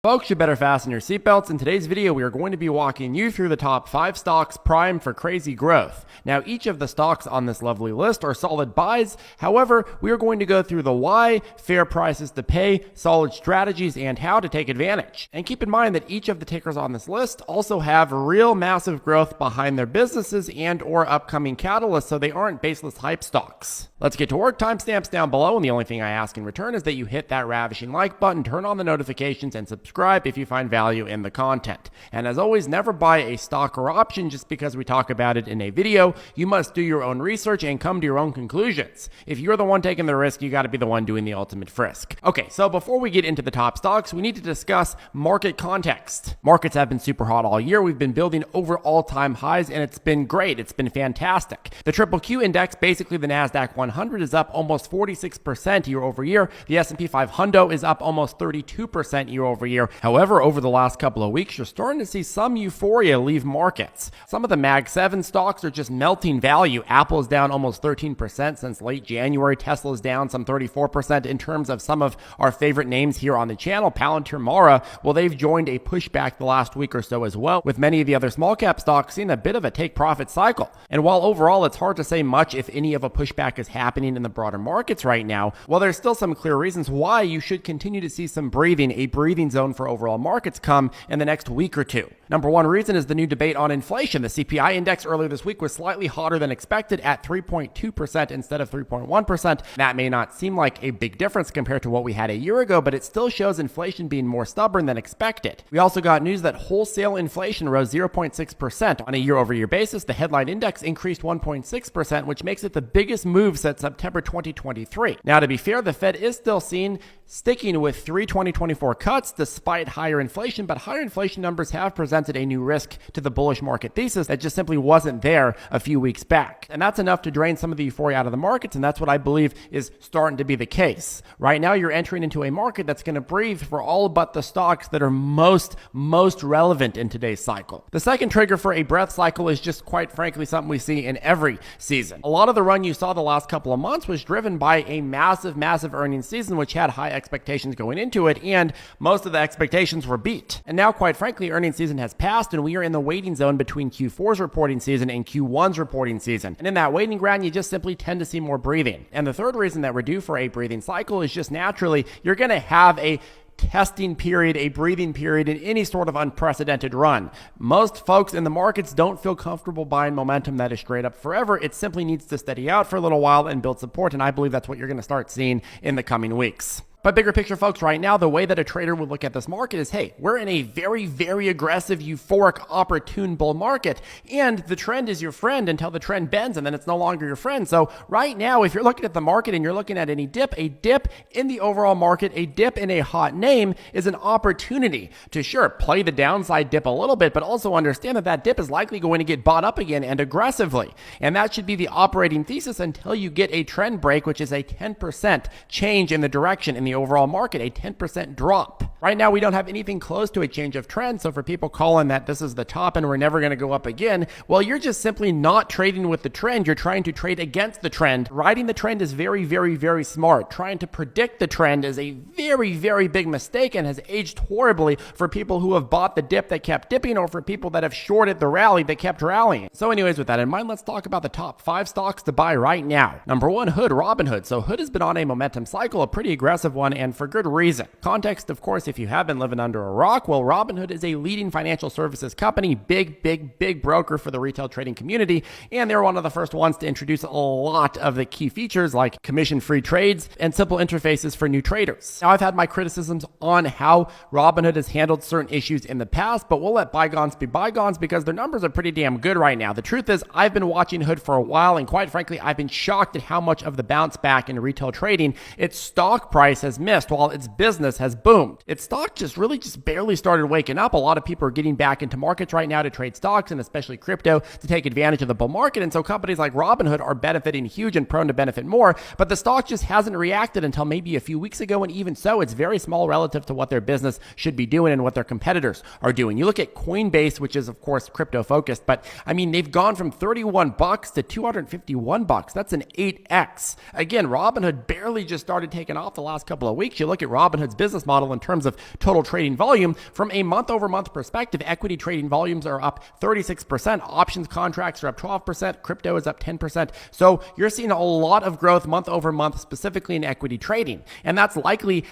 Folks, you better fasten your seatbelts. In today's video, we are going to be walking you through the top 5 stocks primed for crazy growth. Now, each of the stocks on this lovely list are solid buys. However, we are going to go through the why, fair prices to pay, solid strategies, and how to take advantage. And keep in mind that each of the tickers on this list also have real massive growth behind their businesses and or upcoming catalysts, so they aren't baseless hype stocks. Let's get to work. Timestamps down below, and the only thing I ask in return is that you hit that ravishing like button, turn on the notifications, and subscribe if you find value in the content. And as always, never buy a stock or option just because we talk about it in a video. You must do your own research and come to your own conclusions. If you're the one taking the risk, you got to be the one doing the ultimate frisk. Okay, so before we get into the top stocks, we need to discuss market context. Markets have been super hot all year. We've been building over all-time highs, and it's been great. It's been fantastic. The triple Q index, basically the NASDAQ 100, is up almost 46% year over year. The S&P 500 is up almost 32% year over year. However, over the last couple of weeks, you're starting to see some euphoria leave markets. Some of the Mag 7 stocks are just melting value. Apple is down almost 13% since late January. Tesla is down some 34% in terms of some of our favorite names here on the channel. Palantir, Mara, well, they've joined a pushback the last week or so as well, with many of the other small cap stocks seeing a bit of a take profit cycle. And while overall it's hard to say much if any of a pushback is happening in the broader markets right now, well, there's still some clear reasons why you should continue to see some a breathing zone for overall markets come in the next week or two. Number one reason is the new debate on inflation. The CPI index earlier this week was slightly hotter than expected at 3.2% instead of 3.1%. That may not seem like a big difference compared to what we had a year ago, but it still shows inflation being more stubborn than expected. We also got news that wholesale inflation rose 0.6% on a year-over-year basis. The headline index increased 1.6%, which makes it the biggest move since September 2023. Now, to be fair, the Fed is still sticking with 3 2024 cuts despite higher inflation, but higher inflation numbers have presented a new risk to the bullish market thesis that just simply wasn't there a few weeks back. And that's enough to drain some of the euphoria out of the markets, and that's what I believe is starting to be the case. Right now, you're entering into a market that's going to breathe for all but the stocks that are most relevant in today's cycle. The second trigger for a breath cycle is just quite frankly something we see in every season. A lot of the run you saw the last couple of months was driven by a massive earnings season, which had high expectations going into it, and most of the expectations were beat. And now, quite frankly, earnings season has passed, and we are in the waiting zone between Q4's reporting season and Q1's reporting season. And in that waiting ground, you just simply tend to see more breathing. And the third reason that we're due for a breathing cycle is just naturally, you're going to have a testing period, a breathing period in any sort of unprecedented run. Most folks in the markets don't feel comfortable buying momentum that is straight up forever. It simply needs to steady out for a little while and build support, and I believe that's what you're going to start seeing in the coming weeks. But bigger picture, folks, right now, the way that a trader would look at this market is, hey, we're in a very aggressive, euphoric, opportune bull market, and the trend is your friend until the trend bends, and then it's no longer your friend. So right now, if you're looking at the market and you're looking at any dip, a dip in the overall market, a dip in a hot name is an opportunity to, sure, play the downside dip a little bit, but also understand that that dip is likely going to get bought up again and aggressively. And that should be the operating thesis until you get a trend break, which is a 10% change in the direction in the overall market, a 10% drop. Right now, we don't have anything close to a change of trend. So for people calling that this is the top and we're never going to go up again, well, you're just simply not trading with the trend. You're trying to trade against the trend. Riding the trend is very smart. Trying to predict the trend is a very big mistake and has aged horribly for people who have bought the dip that kept dipping or for people that have shorted the rally that kept rallying. So anyways, with that in mind, let's talk about the top 5 stocks to buy right now. Number 1, Hood, Robinhood. So Hood has been on a momentum cycle, a pretty aggressive one, and for good reason. Context, of course, if you have been living under a rock, well, Robinhood is a leading financial services company, big broker for the retail trading community, and they're one of the first ones to introduce a lot of the key features like commission-free trades and simple interfaces for new traders. Now, I've had my criticisms on how Robinhood has handled certain issues in the past, but we'll let bygones be bygones because their numbers are pretty damn good right now. The truth is, I've been watching Hood for a while, and quite frankly, I've been shocked at how much of the bounce back in retail trading its stock price has missed while its business has boomed. Its stock just barely started waking up. A lot of people are getting back into markets right now to trade stocks and especially crypto to take advantage of the bull market. And so companies like Robinhood are benefiting huge and prone to benefit more, but the stock just hasn't reacted until maybe a few weeks ago. And even so, it's very small relative to what their business should be doing and what their competitors are doing. You look at Coinbase, which is of course crypto focused, but I mean, they've gone from $31 to $251. That's an 8x. Again, Robinhood barely just started taking off the last couple couple of weeks, you look at Robinhood's business model in terms of total trading volume. From a month-over-month perspective, equity trading volumes are up 36%, options contracts are up 12%, crypto is up 10%. So you're seeing a lot of growth month over month, specifically in equity trading. And that's likely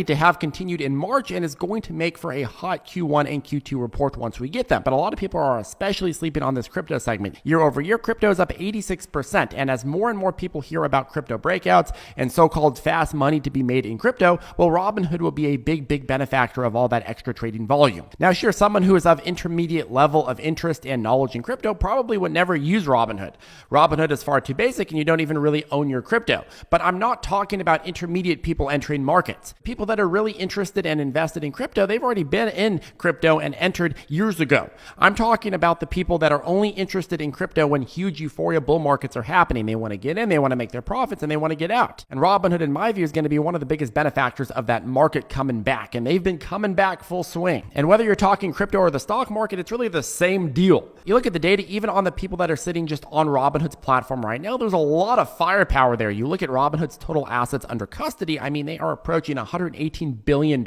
to have continued in March and is going to make for a hot Q1 and Q2 report once we get them. But a lot of people are especially sleeping on this crypto segment. Year over year, crypto is up 86%. And as more and more people hear about crypto breakouts and so-called fast money to be made in crypto, well, Robinhood will be a big benefactor of all that extra trading volume. Now, sure, someone who is of intermediate level of interest and knowledge in crypto probably would never use Robinhood. Robinhood is far too basic and you don't even really own your crypto. But I'm not talking about intermediate people entering markets. People that are really interested and invested in crypto, they've already been in crypto and entered years ago. I'm talking about the people that are only interested in crypto when huge euphoria bull markets are happening. They want to get in, they want to make their profits, and they want to get out. And Robinhood, in my view, is going to be one of the biggest benefactors of that market coming back. And they've been coming back full swing. And whether you're talking crypto or the stock market, it's really the same deal. You look at the data, even on the people that are sitting just on Robinhood's platform right now, there's a lot of firepower there. You look at Robinhood's total assets under custody, I mean, they are approaching $118 billion.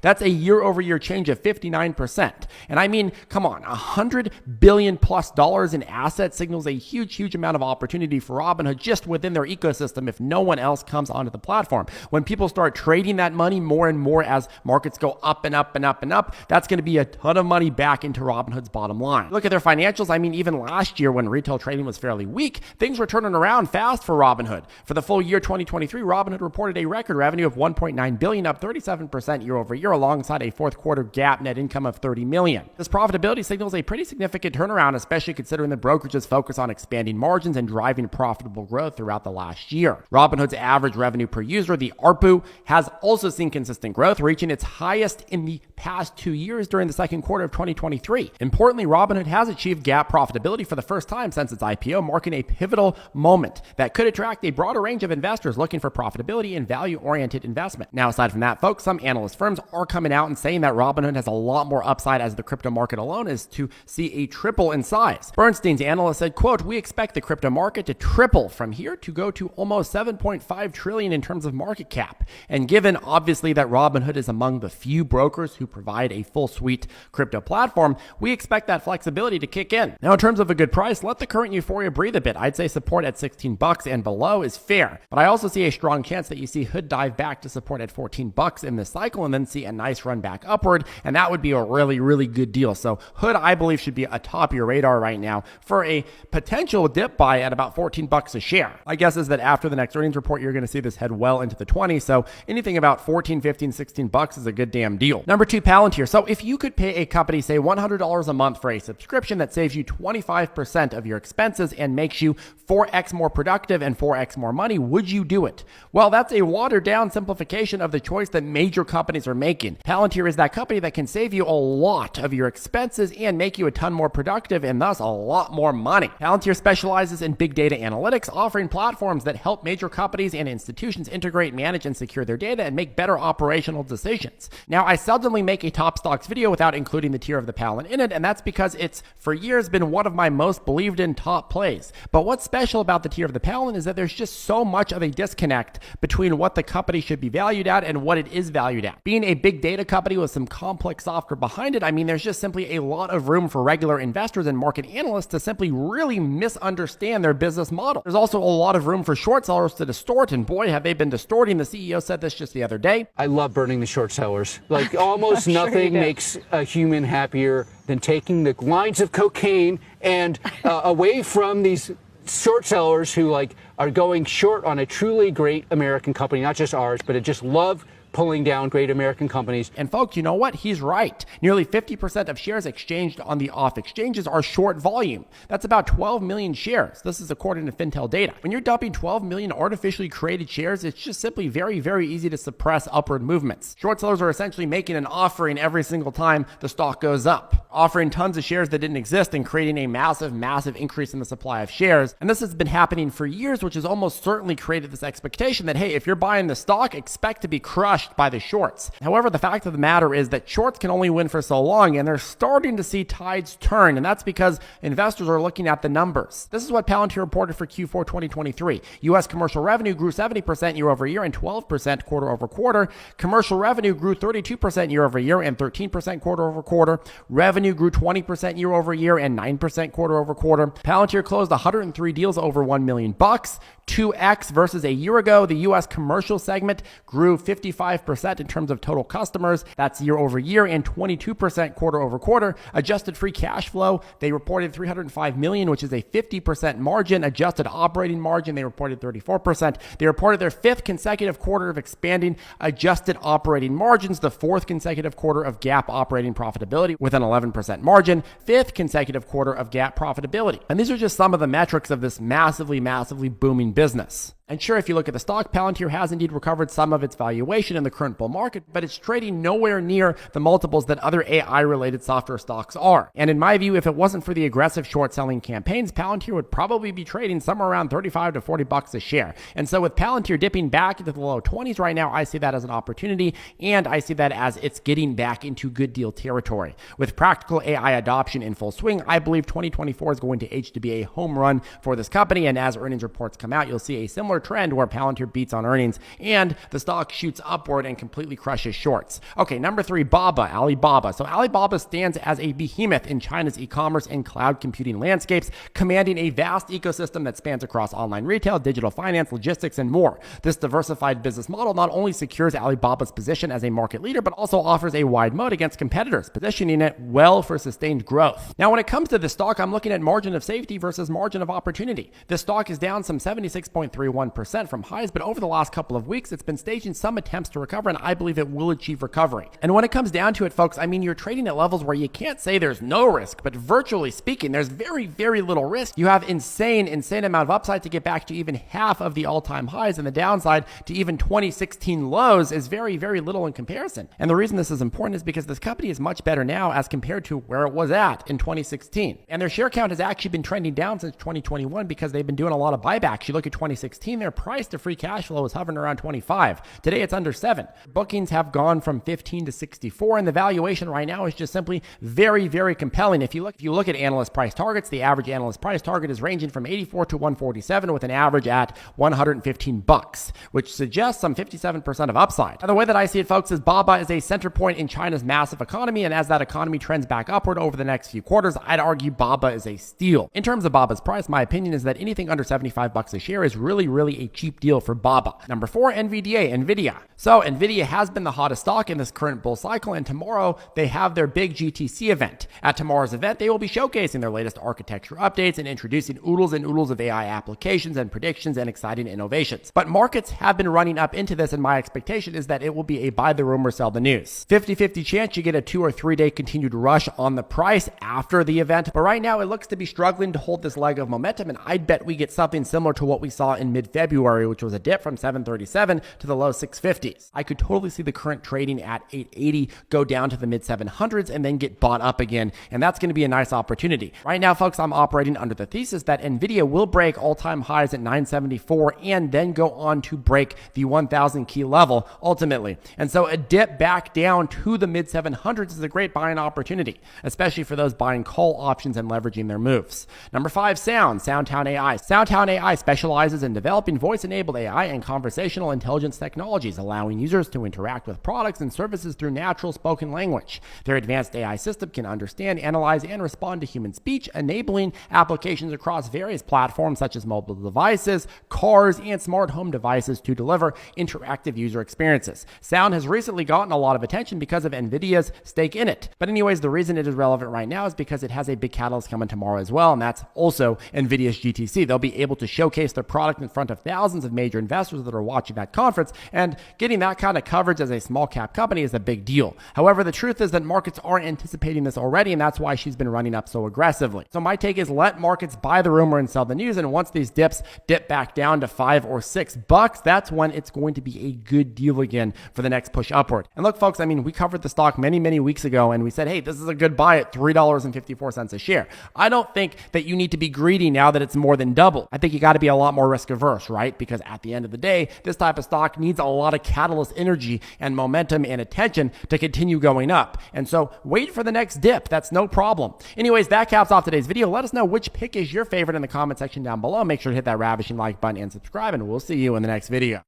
That's a year-over-year change of 59%. And I mean, come on, $100 billion plus in assets signals a huge amount of opportunity for Robinhood just within their ecosystem if no one else comes onto the platform. When people start trading that money more and more as markets go up and up and up and up, that's going to be a ton of money back into Robinhood's bottom line. Look at their financials. I mean, even last year when retail trading was fairly weak, things were turning around fast for Robinhood. For the full year 2023, Robinhood reported a record revenue of $1.9 billion, up 37% year over year, alongside a fourth quarter GAAP net income of $30 million. This profitability signals a pretty significant turnaround, especially considering the brokerage's focus on expanding margins and driving profitable growth throughout the last year. Robinhood's average revenue per user, the ARPU, has also seen consistent growth, reaching its highest in the past 2 years during the second quarter of 2023. Importantly, Robinhood has achieved GAAP profitability for the first time since its IPO, marking a pivotal moment that could attract a broader range of investors looking for profitability and value-oriented investment. Now, aside from that, folks, some analyst firms are coming out and saying that Robinhood has a lot more upside as the crypto market alone is to see a triple in size. Bernstein's analyst said, quote, "We expect the crypto market to triple from here to go to almost 7.5 trillion in terms of market cap. And given obviously that Robinhood is among the few brokers who provide a full suite crypto platform, we expect that flexibility to kick in." Now, in terms of a good price, let the current euphoria breathe a bit. I'd say support at $16 and below is fair, but I also see a strong chance that you see Hood dive back to support at $14 in this cycle and then see a nice run back upward, and that would be a really good deal. So Hood, I believe, should be atop your radar right now for a potential dip buy at about $14 a share. My guess is that after the next earnings report, you're going to see this head well into the 20s, so anything about 14, 15, $16 is a good damn deal. Number two, Palantir. So if you could pay a company, say $100 a month for a subscription that saves you 25% of your expenses and makes you 4x more productive and 4x more money, would you do it? Well, that's a watered down simplification of the choice that major companies are making. Palantir is that company that can save you a lot of your expenses and make you a ton more productive and thus a lot more money. Palantir specializes in big data analytics, offering platforms that help major companies and institutions integrate, manage, and secure their data and make better operational decisions. Now, I seldomly make a top stocks video without including the tier of the Palin in it, and that's because it's for years been one of my most believed in top plays. But what's special about the tier of the Palin is that there's just so much of a disconnect between what the company should be valued at and what it is valued at. Being a big data company with some complex software behind it, I mean, there's just simply a lot of room for regular investors and market analysts to simply really misunderstand their business model. There's also a lot of room for short sellers to distort, and boy, have they been distorting. The CEO said this just the other day. I love burning the short sellers. Like, almost nothing makes a human happier than taking the lines of cocaine and away from these short sellers who are going short on a truly great American company, not just ours, but just love pulling down great American companies. And folks, you know what? He's right. Nearly 50% of shares exchanged on the off exchanges are short volume. That's about 12 million shares. This is according to Fintel data. When you're dumping 12 million artificially created shares, it's just simply very easy to suppress upward movements. Short sellers are essentially making an offering every single time the stock goes up. offering tons of shares that didn't exist and creating a massive increase in the supply of shares. And this has been happening for years, which has almost certainly created this expectation that, hey, if you're buying the stock, expect to be crushed by the shorts. However, the fact of the matter is that shorts can only win for so long, and they're starting to see tides turn, and that's because investors are looking at the numbers. This is what Palantir reported for Q4 2023. U.S. commercial revenue grew 70% year over year and 12% quarter over quarter. Commercial revenue grew 32% year over year and 13% quarter over quarter. Revenue grew 20% year over year and 9% quarter over quarter. Palantir closed 103 deals over $1 million, 2x versus a year ago. The U.S. commercial segment grew 55% in terms of total customers. That's year over year and 22% quarter over quarter. Adjusted free cash flow, they reported $305 million, which is a 50% margin. Adjusted operating margin, they reported 34%. They reported their fifth consecutive quarter of expanding adjusted operating margins, the fourth consecutive quarter of GAAP operating profitability with an 11% margin, fifth consecutive quarter of GAAP profitability. And these are just some of the metrics of this massively booming business. And sure, if you look at the stock, Palantir has indeed recovered some of its valuation in the current bull market, but it's trading nowhere near the multiples that other AI-related software stocks are. And in my view, if it wasn't for the aggressive short-selling campaigns, Palantir would probably be trading somewhere around $35 to $40 a share. And so with Palantir dipping back into the low 20s right now, I see that as an opportunity, and I see that as it's getting back into good deal territory. With practical AI adoption in full swing, I believe 2024 is going to age to be a home run for this company, and as earnings reports come out, you'll see a similar trend where Palantir beats on earnings and the stock shoots upward and completely crushes shorts. Okay, number 3, Alibaba. So Alibaba stands as a behemoth in China's e-commerce and cloud computing landscapes, commanding a vast ecosystem that spans across online retail, digital finance, logistics, and more. This diversified business model not only secures Alibaba's position as a market leader, but also offers a wide moat against competitors, positioning it well for sustained growth. Now, when it comes to this stock, I'm looking at margin of safety versus margin of opportunity. This stock is down some 76.31% from highs, but over the last couple of weeks, it's been staging some attempts to recover, and I believe it will achieve recovery. And when it comes down to it, folks, I mean, you're trading at levels where you can't say there's no risk, but virtually speaking, there's very little risk. You have insane amount of upside to get back to even half of the all-time highs, and the downside to even 2016 lows is very little in comparison. And the reason this is important is because this company is much better now as compared to where it was at in 2016. And their share count has actually been trending down since 2021 because they've been doing a lot of buybacks. You look at 2016, their price to free cash flow was hovering around 25. Today it's under 7. Bookings have gone from 15 to 64, and the valuation right now is just simply very compelling. If you look at analyst price targets, the average analyst price target is ranging from 84 to 147 with an average at $115, which suggests some 57% of upside. Now, the way that I see it, folks, is Baba is a center point in China's massive economy, and as that economy trends back upward over the next few quarters, I'd argue Baba is a steal. In terms of Baba's price, my opinion is that anything under $75 a share is really a cheap deal for Baba. Number 4, NVIDIA. So NVIDIA has been the hottest stock in this current bull cycle, and tomorrow they have their big GTC event. At tomorrow's event, they will be showcasing their latest architecture updates and introducing oodles and oodles of AI applications and predictions and exciting innovations. But markets have been running up into this, and my expectation is that it will be a buy the rumor, sell the news. 50-50 chance you get a 2 or 3 day continued rush on the price after the event, but right now it looks to be struggling to hold this leg of momentum, and I'd bet we get something similar to what we saw in mid-February, which was a dip from 737 to the low 650s. I could totally see the current trading at 880 go down to the mid 700s and then get bought up again, and that's going to be a nice opportunity. Right now, folks, I'm operating under the thesis that NVIDIA will break all-time highs at 974 and then go on to break the 1,000 key level ultimately. And so a dip back down to the mid 700s is a great buying opportunity, especially for those buying call options and leveraging their moves. Number 5, SoundHound AI. SoundHound AI specializes in developing voice-enabled AI and conversational intelligence technologies, allowing users to interact with products and services through natural spoken language. Their advanced AI system can understand, analyze, and respond to human speech, enabling applications across various platforms such as mobile devices, cars, and smart home devices to deliver interactive user experiences. Sound has recently gotten a lot of attention because of NVIDIA's stake in it. But anyways, the reason it is relevant right now is because it has a big catalyst coming tomorrow as well, and that's also NVIDIA's GTC. They'll be able to showcase their product in front front of thousands of major investors that are watching that conference, and getting that kind of coverage as a small cap company is a big deal. However, the truth is that markets are anticipating this already, and that's why she's been running up so aggressively. So my take is let markets buy the rumor and sell the news, and once these dips dip back down to $5 or $6, that's when it's going to be a good deal again for the next push upward. And look, folks, I mean, we covered the stock many weeks ago, and we said, hey, this is a good buy at $3.54 a share. I don't think that you need to be greedy now that it's more than double. I think you got to be a lot more risk averse, right? Because at the end of the day, this type of stock needs a lot of catalyst energy and momentum and attention to continue going up. And so wait for the next dip. That's no problem. Anyways, that caps off today's video. Let us know which pick is your favorite in the comment section down below. Make sure to hit that ravishing like button and subscribe, and we'll see you in the next video.